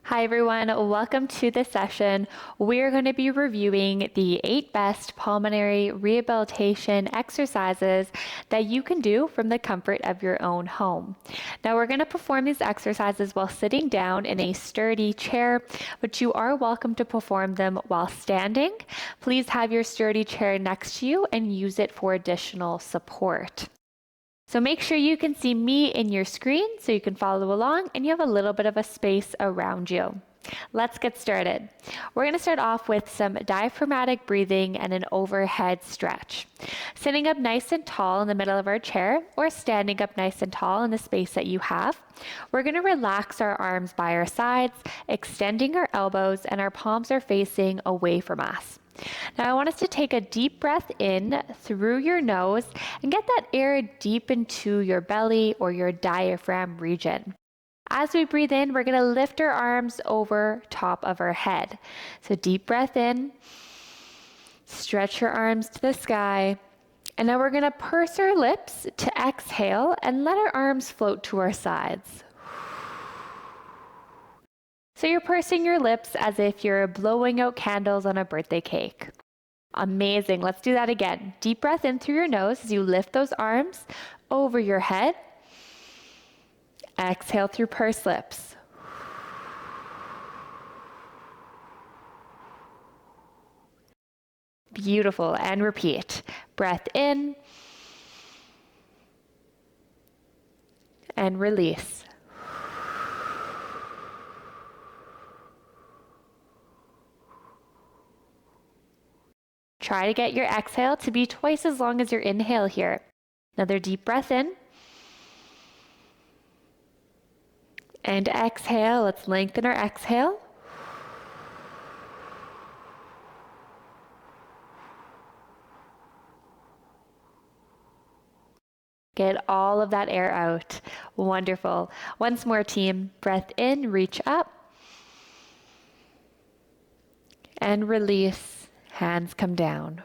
Hi everyone, welcome to this session. We're going to be reviewing the 8 best pulmonary rehabilitation exercises that you can do from the comfort of your own home. Now we're going to perform these exercises while sitting down in a sturdy chair, but you are welcome to perform them while standing. Please have your sturdy chair next to you and use it for additional support. So make sure you can see me in your screen so you can follow along and you have a little bit of a space around you. Let's get started. We're going to start off with some diaphragmatic breathing and an overhead stretch. Sitting up nice and tall in the middle of our chair or standing up nice and tall in the space that you have, we're going to relax our arms by our sides, extending our elbows, and our palms are facing away from us. Now I want us to take a deep breath in through your nose and get that air deep into your belly or your diaphragm region. As we breathe in, we're going to lift our arms over top of our head. So deep breath in, stretch your arms to the sky, and now we're going to purse our lips to exhale and let our arms float to our sides. So you're pursing your lips as if you're blowing out candles on a birthday cake. Amazing. Let's do that again. Deep breath in through your nose as you lift those arms over your head. Exhale through pursed lips. Beautiful. And repeat. Breath in and release. Try to get your exhale to be twice as long as your inhale here. Another deep breath in. And exhale. Let's lengthen our exhale. Get all of that air out. Wonderful. Once more, team. Breath in, reach up. And release. Hands come down.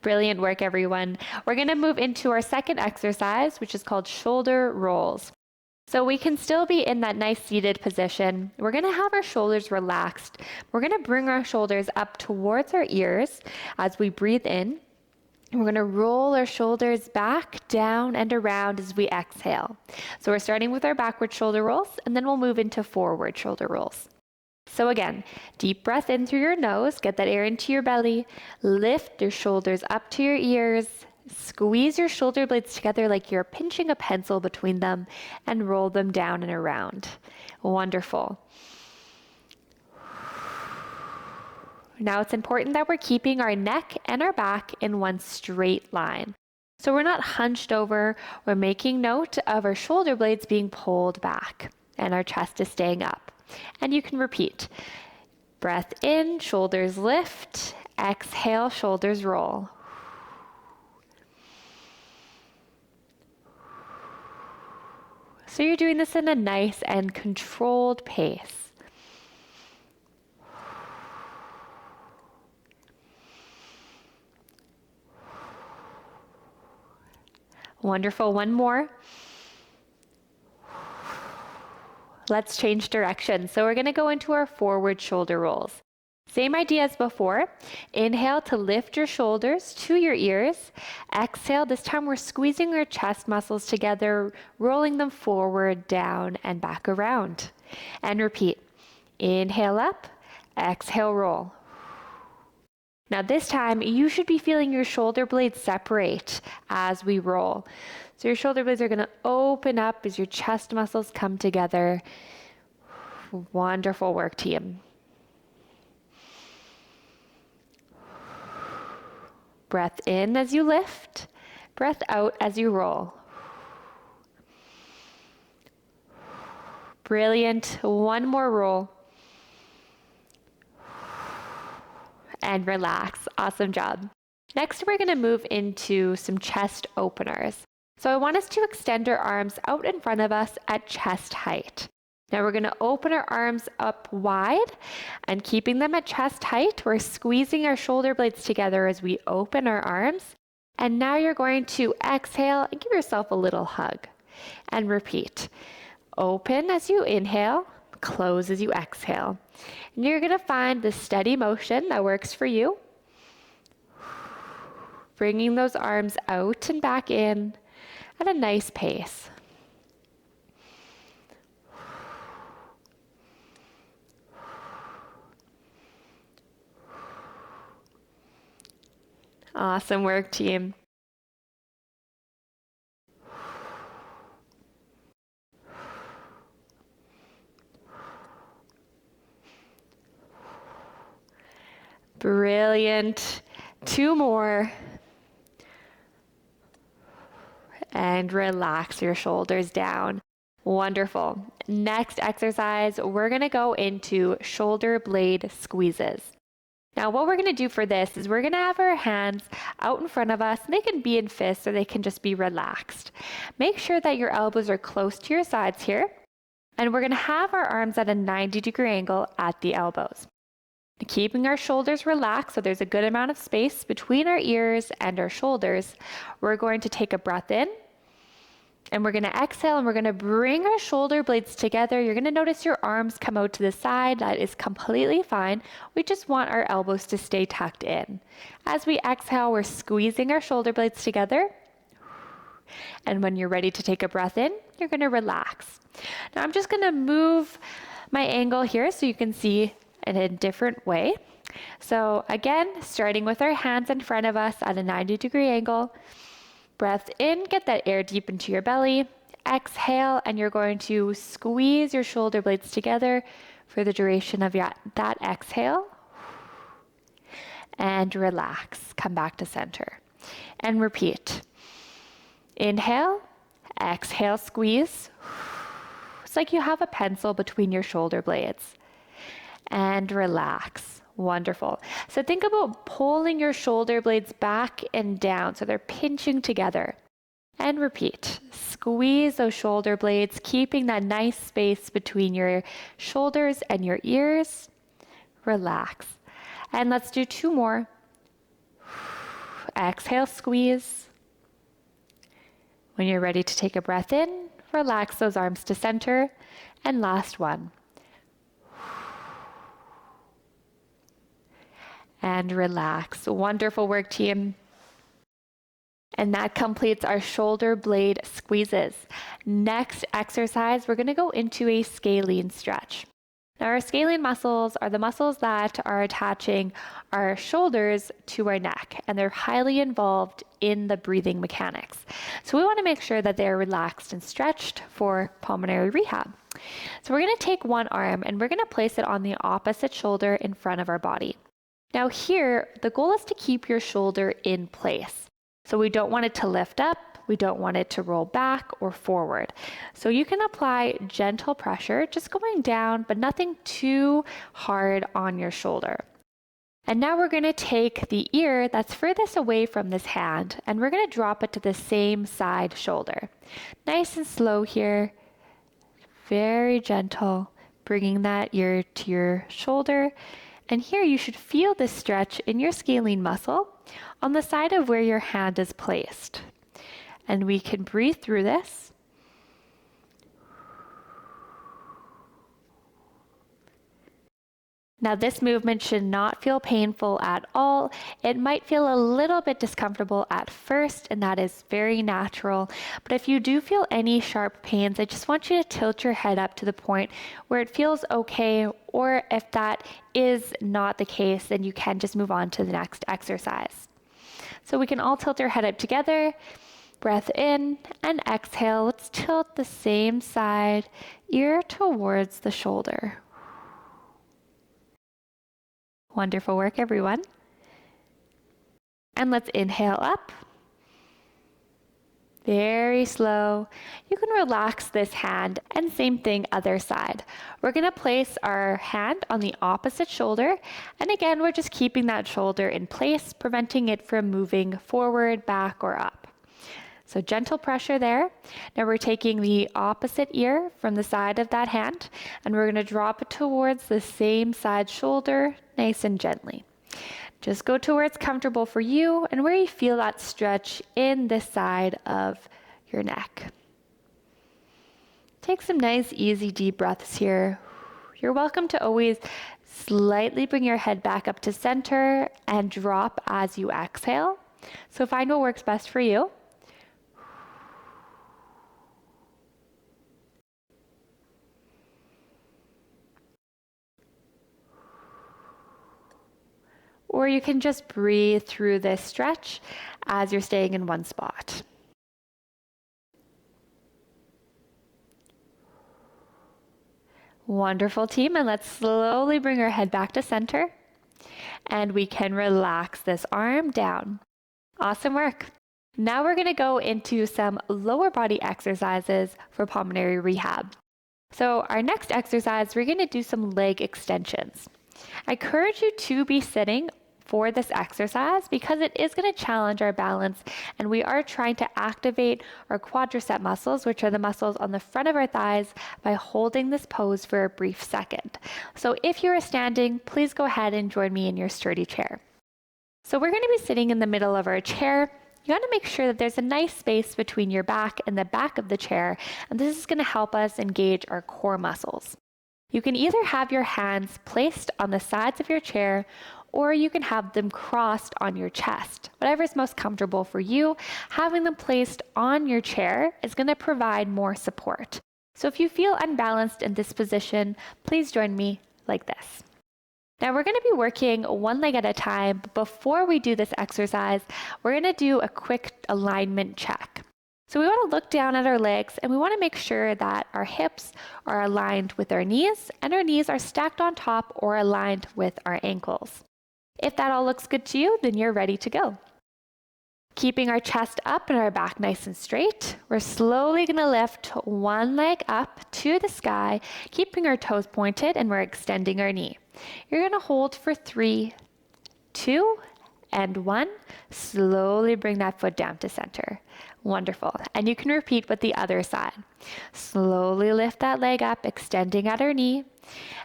Brilliant work, everyone. We're going to move into our second exercise, which is called shoulder rolls. So we can still be in that nice seated position. We're going to have our shoulders relaxed. We're going to bring our shoulders up towards our ears as we breathe in. We're going to roll our shoulders back, down, and around as we exhale. So we're starting with our backward shoulder rolls, and then we'll move into forward shoulder rolls. So again, deep breath in through your nose, get that air into your belly, lift your shoulders up to your ears, squeeze your shoulder blades together like you're pinching a pencil between them, and roll them down and around. Wonderful. Now it's important that we're keeping our neck and our back in one straight line. So we're not hunched over, we're making note of our shoulder blades being pulled back and our chest is staying up. And you can repeat. Breath in, shoulders lift, exhale, shoulders roll. So you're doing this in a nice and controlled pace. Wonderful. One more. Let's change direction. So we're going to go into our forward shoulder rolls. Same idea as before. Inhale to lift your shoulders to your ears. Exhale. This time we're squeezing our chest muscles together, rolling them forward, down, and back around. And repeat. Inhale up. Exhale, roll. Now this time, you should be feeling your shoulder blades separate as we roll. So your shoulder blades are going to open up as your chest muscles come together. Wonderful work, team. Breath in as you lift. Breath out as you roll. Brilliant. One more roll. And relax. Awesome job. Next, we're going to move into some chest openers. So I want us to extend our arms out in front of us at chest height. Now we're going to open our arms up wide and keeping them at chest height, we're squeezing our shoulder blades together as we open our arms And now you're going to exhale and give yourself a little hug. And repeat. Open as you inhale, close as you exhale. And you're going to find the steady motion that works for you. Bringing those arms out and back in at a nice pace. Awesome work, team. Brilliant. 2 more. And relax your shoulders down. Wonderful. Next exercise, we're going to go into shoulder blade squeezes. Now, what we're going to do for this is we're going to have our hands out in front of us. They can be in fists or they can just be relaxed. Make sure that your elbows are close to your sides here. And we're going to have our arms at a 90-degree angle at the elbows. Keeping our shoulders relaxed so there's a good amount of space between our ears and our shoulders, we're going to take a breath in. And we're going to exhale and we're going to bring our shoulder blades together. You're going to notice your arms come out to the side. That is completely fine. We just want our elbows to stay tucked in. As we exhale, we're squeezing our shoulder blades together. And when you're ready to take a breath in, you're going to relax. Now I'm just going to move my angle here so you can see in a different way. So again, starting with our hands in front of us at a 90-degree angle. Breath in, get that air deep into your belly. Exhale, and you're going to squeeze your shoulder blades together for the duration of that exhale. And relax. Come back to center. And repeat. Inhale, exhale, squeeze. It's like you have a pencil between your shoulder blades. And relax. Wonderful. So think about pulling your shoulder blades back and down so they're pinching together. And repeat. Squeeze those shoulder blades, keeping that nice space between your shoulders and your ears. Relax. And let's do 2 more. Exhale, squeeze. When you're ready to take a breath in, relax those arms to center. And last one. And relax. Wonderful work, team. And that completes our shoulder blade squeezes. Next exercise, we're going to go into a scalene stretch. Now, our scalene muscles are the muscles that are attaching our shoulders to our neck, and they're highly involved in the breathing mechanics. So we want to make sure that they're relaxed and stretched for pulmonary rehab. So we're going to take one arm and we're going to place it on the opposite shoulder in front of our body. Now here, the goal is to keep your shoulder in place. So we don't want it to lift up, we don't want it to roll back or forward. So you can apply gentle pressure, just going down, but nothing too hard on your shoulder. And now we're going to take the ear that's furthest away from this hand, and we're going to drop it to the same side shoulder. Nice and slow here, very gentle, bringing that ear to your shoulder. And here you should feel this stretch in your scalene muscle on the side of where your hand is placed. And we can breathe through this. Now this movement should not feel painful at all. It might feel a little bit discomfortable at first, and that is very natural. But if you do feel any sharp pains, I just want you to tilt your head up to the point where it feels okay, or if that is not the case, then you can just move on to the next exercise. So we can all tilt our head up together. Breath in and exhale. Let's tilt the same side, ear towards the shoulder. Wonderful work, everyone. And let's inhale up. Very slow. You can relax this hand, and same thing other side. We're going to place our hand on the opposite shoulder, and again, we're just keeping that shoulder in place, preventing it from moving forward, back, or up. So gentle pressure there. Now we're taking the opposite ear from the side of that hand, and we're going to drop it towards the same side shoulder, nice and gently. Just go to where it's comfortable for you and where you feel that stretch in this side of your neck. Take some nice, easy, deep breaths here. You're welcome to always slightly bring your head back up to center and drop as you exhale. So find what works best for you. Or you can just breathe through this stretch as you're staying in one spot. Wonderful, team, and let's slowly bring our head back to center, and we can relax this arm down. Awesome work. Now we're going to go into some lower body exercises for pulmonary rehab. So our next exercise, we're going to do some leg extensions. I encourage you to be sitting for this exercise because it is going to challenge our balance, and we are trying to activate our quadricep muscles, which are the muscles on the front of our thighs, by holding this pose for a brief second. So if you are standing, please go ahead and join me in your sturdy chair. So we're going to be sitting in the middle of our chair. You want to make sure that there's a nice space between your back and the back of the chair, and this is going to help us engage our core muscles. You can either have your hands placed on the sides of your chair, or you can have them crossed on your chest. Whatever is most comfortable for you, having them placed on your chair is going to provide more support. So if you feel unbalanced in this position, please join me like this. Now we're going to be working one leg at a time. But before we do this exercise, we're going to do a quick alignment check. So we want to look down at our legs, and we want to make sure that our hips are aligned with our knees, and our knees are stacked on top or aligned with our ankles. If that all looks good to you, then you're ready to go. Keeping our chest up and our back nice and straight, we're slowly going to lift one leg up to the sky, keeping our toes pointed, and we're extending our knee. You're going to hold for 3, 2, and 1. Slowly bring that foot down to center. Wonderful. And you can repeat with the other side. Slowly lift that leg up, extending at our knee.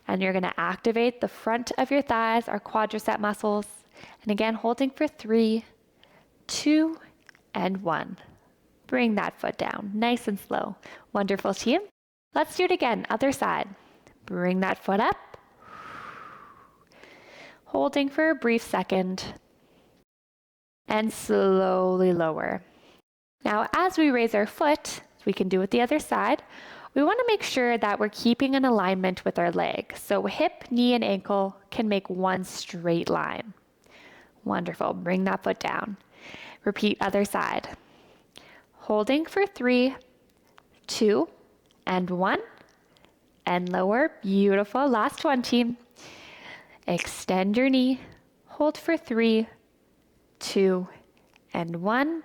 And you're going to activate the front of your thighs, our quadricep muscles. And again, holding for 3, 2, and 1. Bring that foot down, nice and slow. Wonderful, team. Let's do it again, other side. Bring that foot up. Holding for a brief second. And slowly lower. Now, as we raise our foot, we can do it the other side. We want to make sure that we're keeping an alignment with our leg. So hip, knee, and ankle can make one straight line. Wonderful. Bring that foot down. Repeat other side. Holding for 3, 2, and 1. And lower. Beautiful. Last one, team. Extend your knee. Hold for 3, 2, and 1.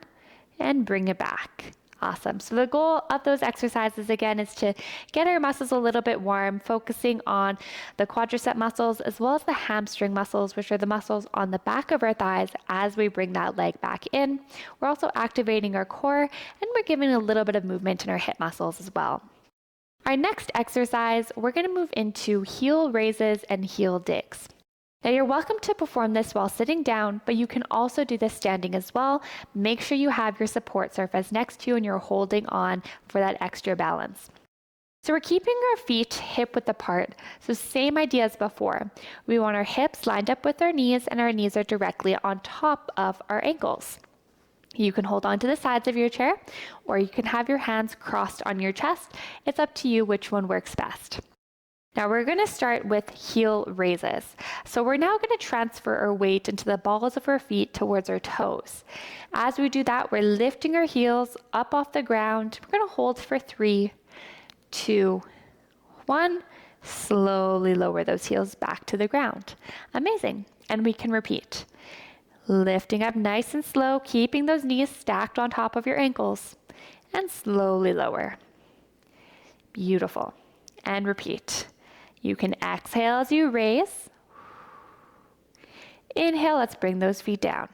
And bring it back. Awesome. So the goal of those exercises, again, is to get our muscles a little bit warm, focusing on the quadricep muscles as well as the hamstring muscles, which are the muscles on the back of our thighs as we bring that leg back in. We're also activating our core, and we're giving a little bit of movement in our hip muscles as well. Our next exercise, we're going to move into heel raises and heel digs. Now you're welcome to perform this while sitting down, but you can also do this standing as well. Make sure you have your support surface next to you and you're holding on for that extra balance. So we're keeping our feet hip width apart. So same idea as before. We want our hips lined up with our knees, and our knees are directly on top of our ankles. You can hold on to the sides of your chair, or you can have your hands crossed on your chest. It's up to you which one works best. Now we're going to start with heel raises. So we're now going to transfer our weight into the balls of our feet towards our toes. As we do that, we're lifting our heels up off the ground. We're going to hold for 3, 2, 1. Slowly lower those heels back to the ground. Amazing. And we can repeat. Lifting up nice and slow, keeping those knees stacked on top of your ankles. And slowly lower. Beautiful. And repeat. You can exhale as you raise. Inhale, let's bring those feet down.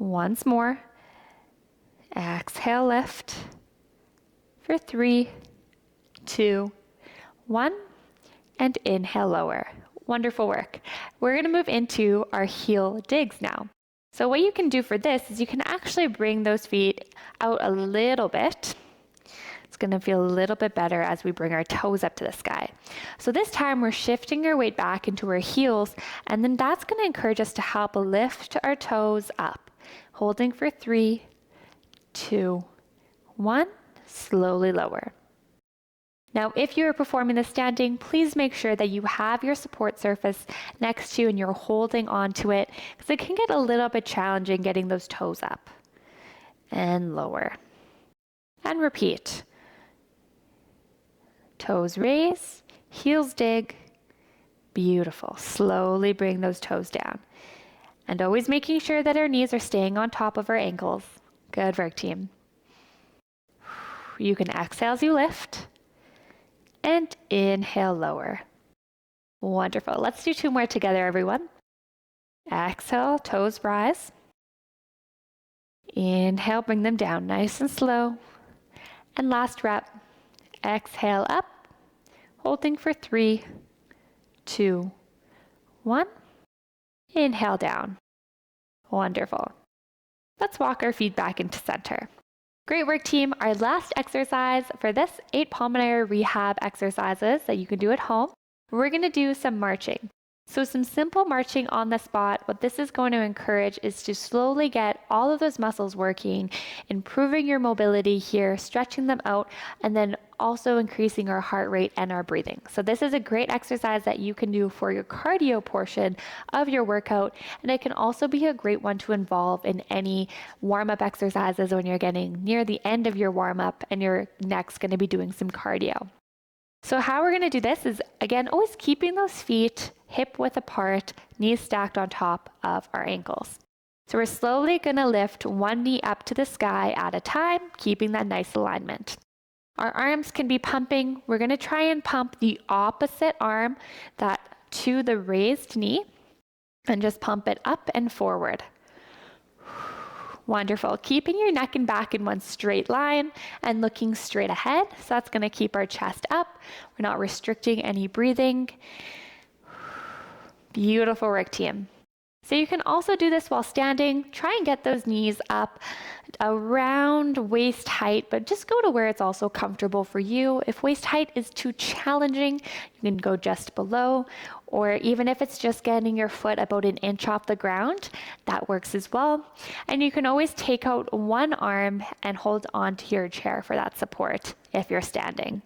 Once more. Exhale, lift. For 3, 2, 1. And inhale, lower. Wonderful work. We're going to move into our heel digs now. So what you can do for this is you can actually bring those feet out a little bit. It's going to feel a little bit better as we bring our toes up to the sky. So this time we're shifting our weight back into our heels, and then that's going to encourage us to help lift our toes up. Holding for 3, 2, 1, slowly lower. Now, if you are performing this standing, please make sure that you have your support surface next to you and you're holding onto it, because it can get a little bit challenging getting those toes up. And lower. And repeat. Toes raise, heels dig. Beautiful. Slowly bring those toes down. And always making sure that our knees are staying on top of our ankles. Good work, team. You can exhale as you lift. And inhale, lower. Wonderful. Let's do 2 more together, everyone. Exhale, toes rise. Inhale, bring them down nice and slow. And last rep. Exhale up, holding for 3, 2, 1. Inhale down. Wonderful. Let's walk our feet back into center. Great work, team. Our last exercise for this 8 pulmonary rehab exercises that you can do at home, we're going to do some marching. So some simple marching on the spot. What this is going to encourage is to slowly get all of those muscles working, improving your mobility here, stretching them out, and then also increasing our heart rate and our breathing. So this is a great exercise that you can do for your cardio portion of your workout, and it can also be a great one to involve in any warm-up exercises when you're getting near the end of your warm-up and you're next going to be doing some cardio. So how we're going to do this is, again, always keeping those feet hip width apart, knees stacked on top of our ankles. So we're slowly going to lift one knee up to the sky at a time, keeping that nice alignment. Our arms can be pumping. We're going to try and pump the opposite arm to the raised knee and just pump it up and forward. Wonderful. Keeping your neck and back in one straight line and looking straight ahead. So that's going to keep our chest up. We're not restricting any breathing. Beautiful work, team. So you can also do this while standing. Try and get those knees up around waist height, but just go to where it's also comfortable for you. If waist height is too challenging, you can go just below, or even if it's just getting your foot about an inch off the ground, that works as well. And you can always take out one arm and hold onto your chair for that support if you're standing.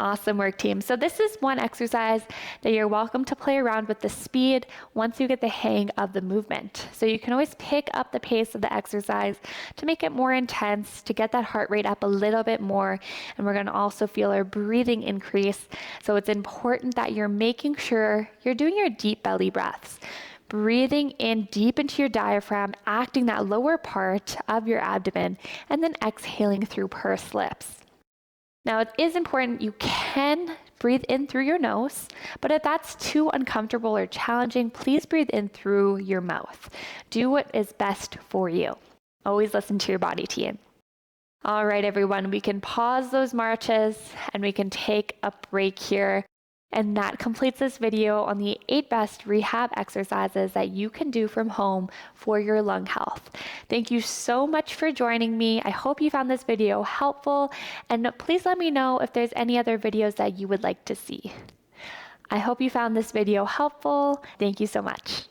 Awesome work, team. So this is one exercise that you're welcome to play around with the speed once you get the hang of the movement. So you can always pick up the pace of the exercise to make it more intense, to get that heart rate up a little bit more. And we're going to also feel our breathing increase. So it's important that you're making sure you're doing your deep belly breaths. Breathing in deep into your diaphragm, acting that lower part of your abdomen, and then exhaling through pursed lips. Now, it is important you can breathe in through your nose, but if that's too uncomfortable or challenging, please breathe in through your mouth. Do what is best for you. Always listen to your body, team. All right, everyone, we can pause those marches and we can take a break here. And that completes this video on the 8 best rehab exercises that you can do from home for your lung health. Thank you so much for joining me. I hope you found this video helpful, and please let me know if there's any other videos that you would like to see. I hope you found this video helpful. Thank you so much.